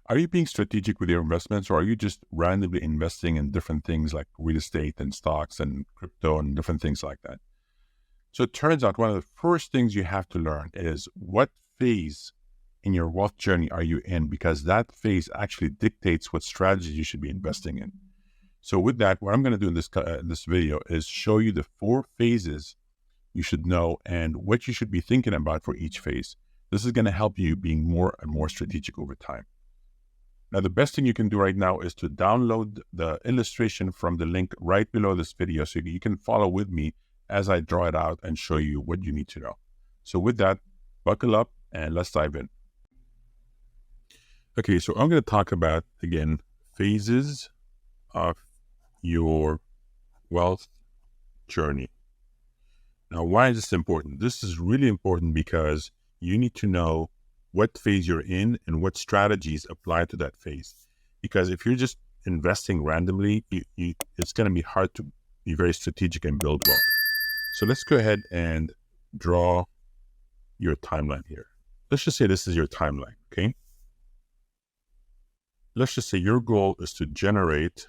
Are you being strategic with your investments, or are you just randomly investing in different things like real estate and stocks and crypto and different things like that? So it turns out one of the first things you have to learn is what phase in your wealth journey are you in, because that phase actually dictates what strategies you should be investing in. So with that, what I'm going to do in this video is show you the 4 phases you should know and what you should be thinking about for each phase. This is going to help you being more and more strategic over time. Now, the best thing you can do right now is to download the illustration from the link right below this video so you can follow with me as I draw it out and show you what you need to know. So with that, buckle up and let's dive in. Okay, so I'm going to talk about, again, phases of your wealth journey. Now, why is this important? This is really important because you need to know what phase you're in and what strategies apply to that phase. Because if you're just investing randomly, it's going to be hard to be very strategic and build wealth. So let's go ahead and draw your timeline here. Let's just say this is your timeline, okay? Let's just say your goal is to generate,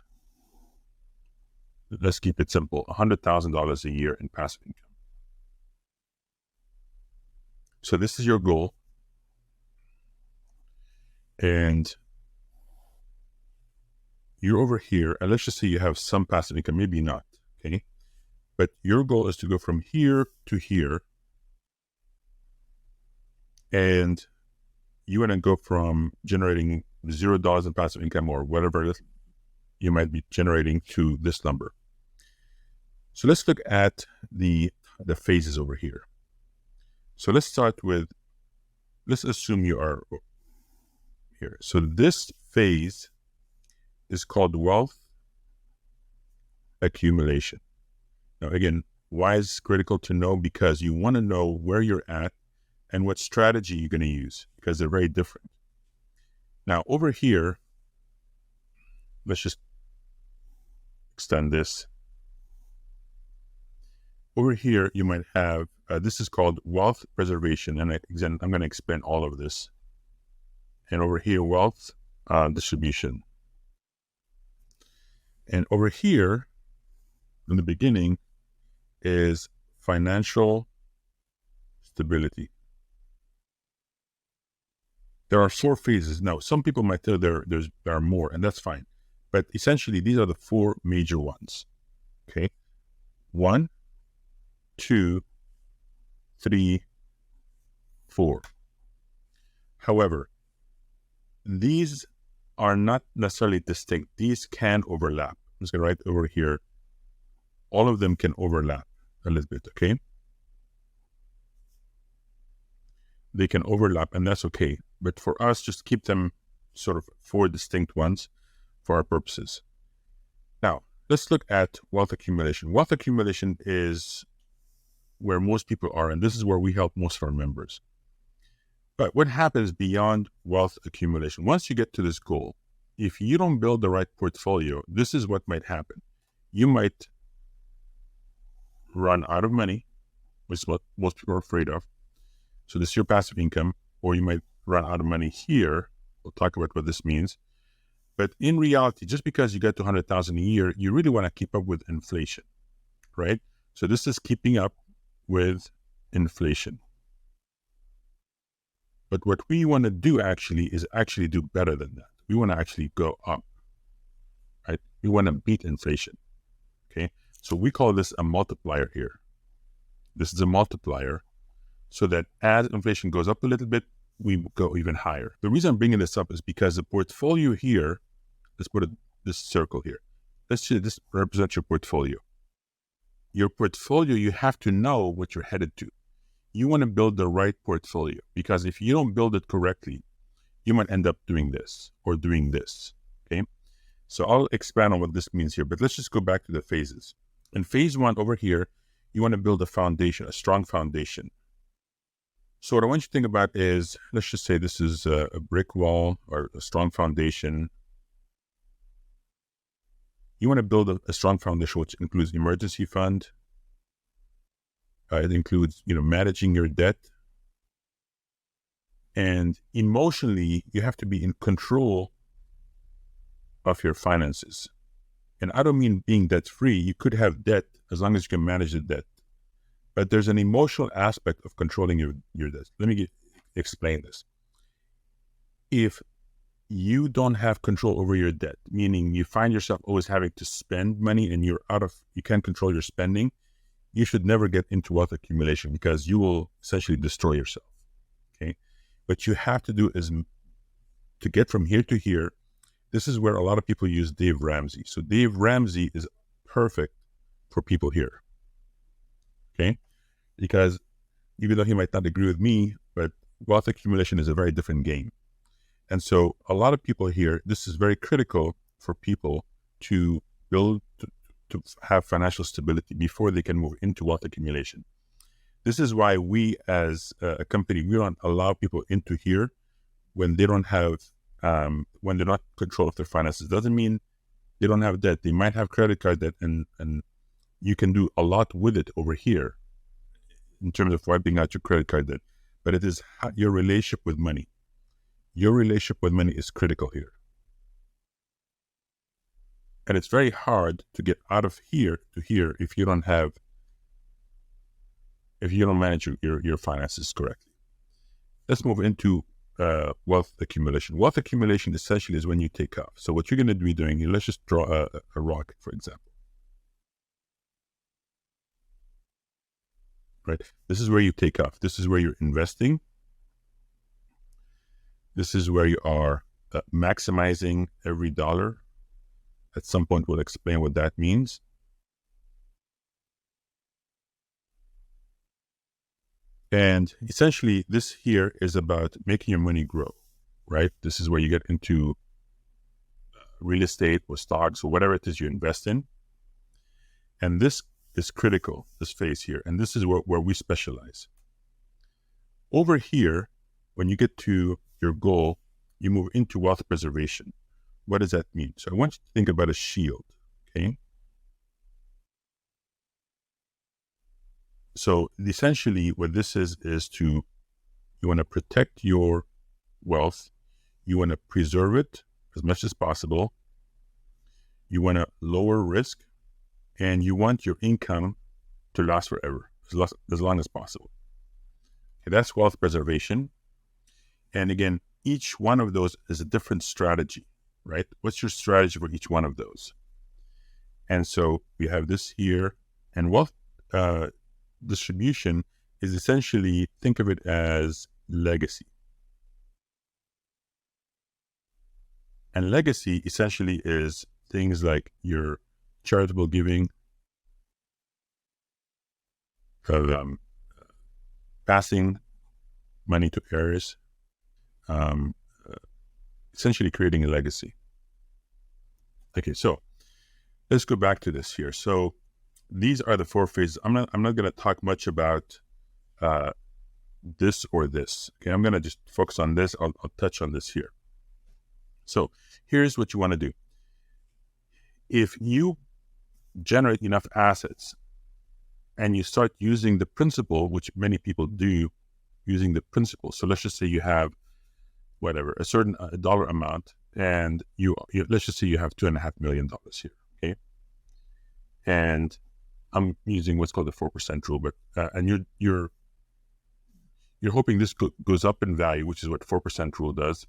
let's keep it simple, $100,000 a year in passive income. So this is your goal. And you're over here, and let's just say you have some passive income, maybe not, okay? But your goal is to go from here to here, and you want to go from generating $0 in passive income or whatever you might be generating to this number. So let's look at the phases over here. So let's start with, let's assume you are here. So this phase is called wealth accumulation. Now, again, why is this critical to know? Because you want to know where you're at and what strategy you're going to use, because they're very different. Now, over here, let's just extend this. Over here, you might have, this is called wealth preservation. And I'm going to explain all of this. And over here, wealth distribution. And over here, in the beginning, is financial stability. There are 4 phases. Now, some people might tell there are more, and that's fine. But essentially, these are the 4 major ones. Okay? 1, 2, 3, 4. However, these are not necessarily distinct. These can overlap. I'm just going to write over here. All of them can overlap a little bit, okay? They can overlap, and that's okay. But for us, just keep them sort of 4 distinct ones for our purposes. Now, let's look at wealth accumulation. Wealth accumulation is where most people are, and this is where we help most of our members. But what happens beyond wealth accumulation? Once you get to this goal, if you don't build the right portfolio, this is what might happen. You might run out of money, which is what most people are afraid of. So this is your passive income, or you might run out of money here. We'll talk about what this means. But in reality, just because you get to 100,000 a year, you really want to keep up with inflation, right? So this is keeping up with inflation. But what we want to do actually is do better than that. We want to actually go up, right? We want to beat inflation, okay? So we call this a multiplier here. This is a multiplier so that as inflation goes up a little bit, we go even higher. The reason I'm bringing this up is because the portfolio here, let's put this circle here. Let's say this represents your portfolio. Your portfolio, you have to know what you're headed to. You want to build the right portfolio, because if you don't build it correctly, you might end up doing this or doing this, okay? So I'll expand on what this means here, but let's just go back to the phases. In phase 1 over here, you want to build a foundation, a strong foundation. So what I want you to think about is, let's just say this is a brick wall or a strong foundation. You want to build a strong foundation, which includes emergency fund. It includes, managing your debt. And emotionally, you have to be in control of your finances. And I don't mean being debt free. You could have debt as long as you can manage the debt. But there's an emotional aspect of controlling your debt. Let me explain this. If you don't have control over your debt, meaning you find yourself always having to spend money and you can't control your spending, you should never get into wealth accumulation because you will essentially destroy yourself. Okay. What you have to do is to get from here to here. This is where a lot of people use Dave Ramsey. So Dave Ramsey is perfect for people here. Okay. Because even though he might not agree with me, but wealth accumulation is a very different game. And so a lot of people here, this is very critical for people to build, to have financial stability before they can move into wealth accumulation. This is why we as a company, we don't allow people into here when they don't have, when they're not in control of their finances. Doesn't mean they don't have debt. They might have credit card debt and you can do a lot with it over here in terms of wiping out your credit card debt. But it is your relationship with money. Your relationship with money is critical here. And it's very hard to get out of here to here if you don't manage your finances correctly. Let's move into wealth accumulation. Wealth accumulation essentially is when you take off. So what you're going to be doing here, let's just draw a rocket, for example. Right? This is where you take off. This is where you're investing. This is where you are maximizing every dollar. At some point, we'll explain what that means. And essentially, this here is about making your money grow, right? This is where you get into real estate or stocks or whatever it is you invest in. And this is critical, this phase here. And this is where we specialize. Over here, when you get to your goal, you move into wealth preservation. What does that mean? So I want you to think about a shield, okay? So essentially what this is you want to protect your wealth. You want to preserve it as much as possible. You want to lower risk, and you want your income to last forever, as long as possible. Okay, that's wealth preservation. And again, each one of those is a different strategy, right? What's your strategy for each one of those? And so we have this here, and wealth distribution is essentially, think of it as legacy. And legacy essentially is things like your charitable giving, passing money to heirs, essentially creating a legacy. Okay, so let's go back to this here. So these are the 4 phases. I'm not going to talk much about this or this. Okay, I'm going to just focus on this. I'll touch on this here. So here's what you want to do. If you generate enough assets and you start using the principle, which many people do, using the principle. So let's just say you have whatever, a certain dollar amount, and you let's just say you have $2.5 million here, okay? And I'm using what's called the 4% rule, but and you're hoping this goes up in value, which is what 4% rule does,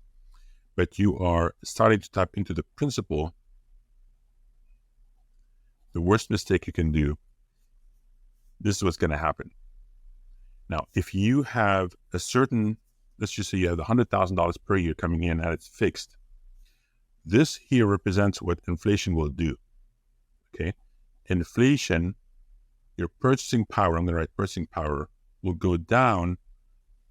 but you are starting to tap into the principle. The worst mistake you can do, this is what's going to happen. Now, if you have a certain, let's just say you have $100,000 per year coming in and it's fixed, this here represents what inflation will do, okay? Inflation, your purchasing power, I'm going to write purchasing power, will go down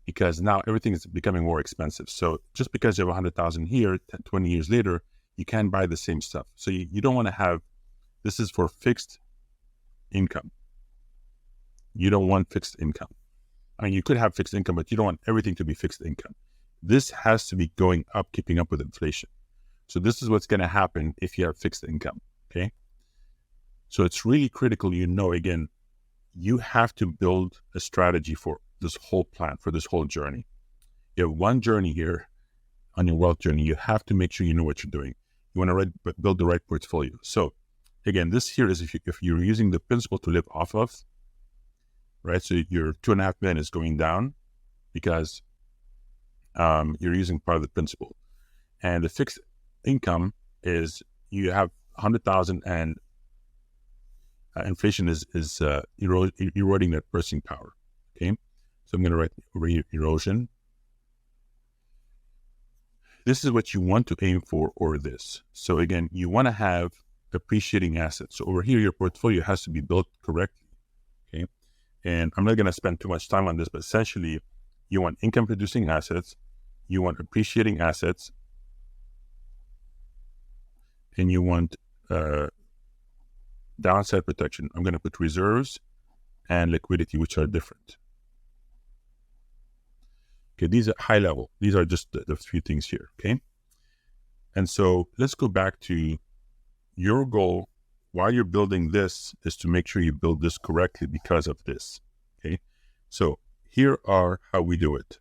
because now everything is becoming more expensive. So just because you have 100,000 here, 20 years later, you can't buy the same stuff. So you don't want to have, this is for fixed income. You don't want fixed income. I mean, you could have fixed income, but you don't want everything to be fixed income. This has to be going up, keeping up with inflation. So this is what's going to happen if you have fixed income, okay? So it's really critical, again, you have to build a strategy for this whole plan, for this whole journey. You have one journey here on your wealth journey. You have to make sure you know what you're doing. You want to build the right portfolio. So again, this here is if you're using the principal to live off of, right? So your 2.5 million is going down because you're using part of the principal, and the fixed income is you have 100,000 and inflation is eroding that purchasing power. Okay, so I'm going to write over here erosion. This is what you want to aim for, or this. So again, you want to have appreciating assets. So over here, your portfolio has to be built correctly. Okay, and I'm not going to spend too much time on this, but essentially, you want income producing assets, you want appreciating assets, and you want downside protection. I'm going to put reserves and liquidity, which are different. Okay, these are high level. These are just the few things here, okay? And so let's go back to your goal. While you're building this is to make sure you build this correctly because of this, okay? So here are how we do it.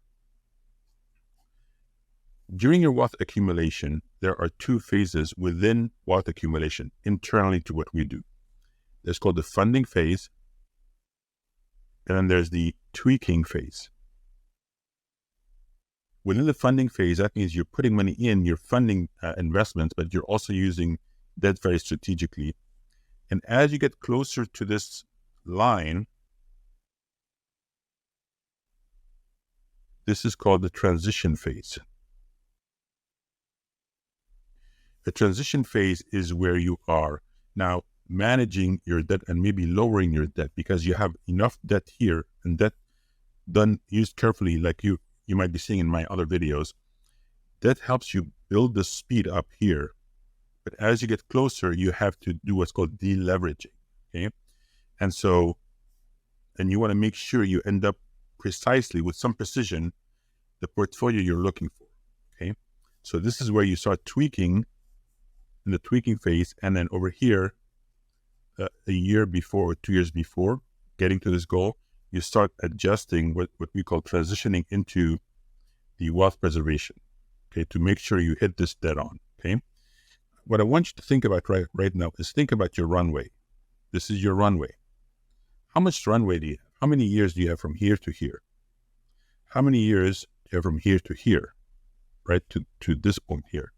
During your wealth accumulation, there are two phases within wealth accumulation internally to what we do. It's called the funding phase, and then there's the tweaking phase. Within the funding phase, that means you're putting money in, you're funding investments, but you're also using debt very strategically. And as you get closer to this line, this is called the transition phase. The transition phase is where you are now managing your debt and maybe lowering your debt because you have enough debt here, and debt used carefully, like you might be seeing in my other videos. That helps you build the speed up here. But as you get closer, you have to do what's called deleveraging, okay? And so, and you want to make sure you end up precisely, with some precision, the portfolio you're looking for, okay? So this is where you start tweaking in the tweaking phase, and then over here, a year before or 2 years before getting to this goal, you start adjusting what we call transitioning into the wealth preservation, okay, to make sure you hit this dead on, okay? What I want you to think about right now is think about your runway. This is your runway. How much runway do you have? How many years do you have from here to here? How many years do you have from here to here, right, to this point here?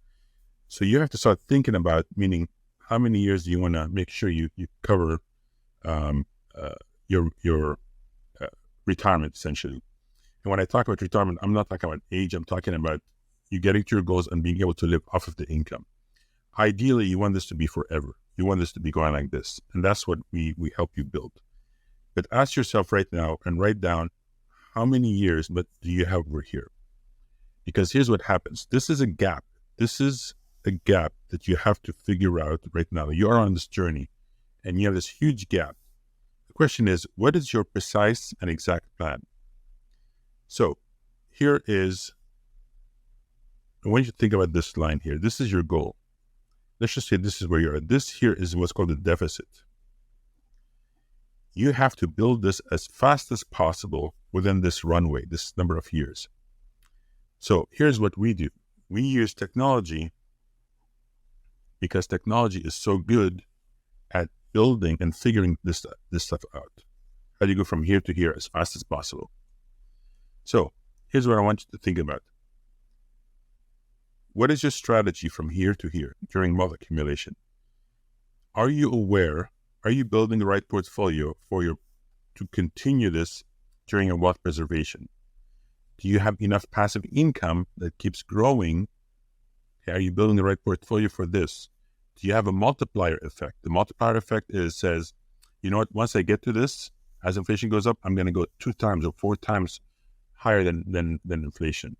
So you have to start thinking about, meaning, how many years do you want to make sure you cover your retirement, essentially. And when I talk about retirement, I'm not talking about age. I'm talking about you getting to your goals and being able to live off of the income. Ideally, you want this to be forever. You want this to be going like this. And that's what we help you build. But ask yourself right now and write down how many years but do you have over here? Because here's what happens. This is a gap. This is a gap that you have to figure out right now. You are on this journey and you have this huge gap. The question is, what is your precise and exact plan? So here is, I want you to think about this line here. This is your goal. Let's just say this is where you're at. This here is what's called the deficit. You have to build this as fast as possible within this runway, this number of years. So here's what we do. We use technology because technology is so good at building and figuring this stuff out. How do you go from here to here as fast as possible? So here's what I want you to think about. What is your strategy from here to here during wealth accumulation? Are you aware? Are you building the right portfolio to continue this during your wealth preservation? Do you have enough passive income that keeps growing? Are you building the right portfolio for this? Do you have a multiplier effect? The multiplier effect says, you know what, once I get to this, as inflation goes up, I'm going to go 2 times or 4 times higher than inflation.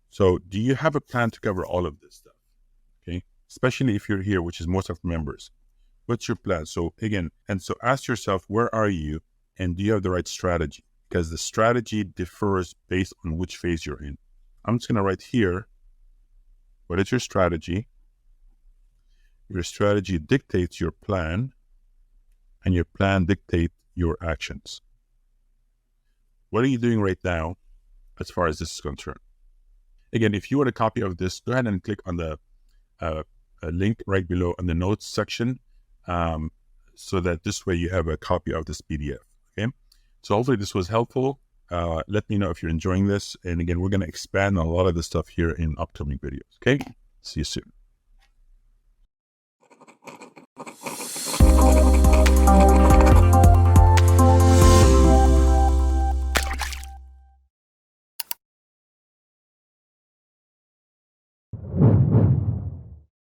So do you have a plan to cover all of this stuff? Okay, especially if you're here, which is most of members. What's your plan? So again, and so ask yourself, where are you and do you have the right strategy? Because the strategy differs based on which phase you're in. I'm just going to write here, what is your strategy? Your strategy dictates your plan, and your plan dictates your actions. What are you doing right now as far as this is concerned. Again, if you want a copy of this, go ahead and click on the link right below in the notes section, so that this way you have a copy of this PDF. Okay, so hopefully this was helpful. Let me know if you're enjoying this. And again, we're going to expand on a lot of this stuff here in upcoming videos. Okay, see you soon.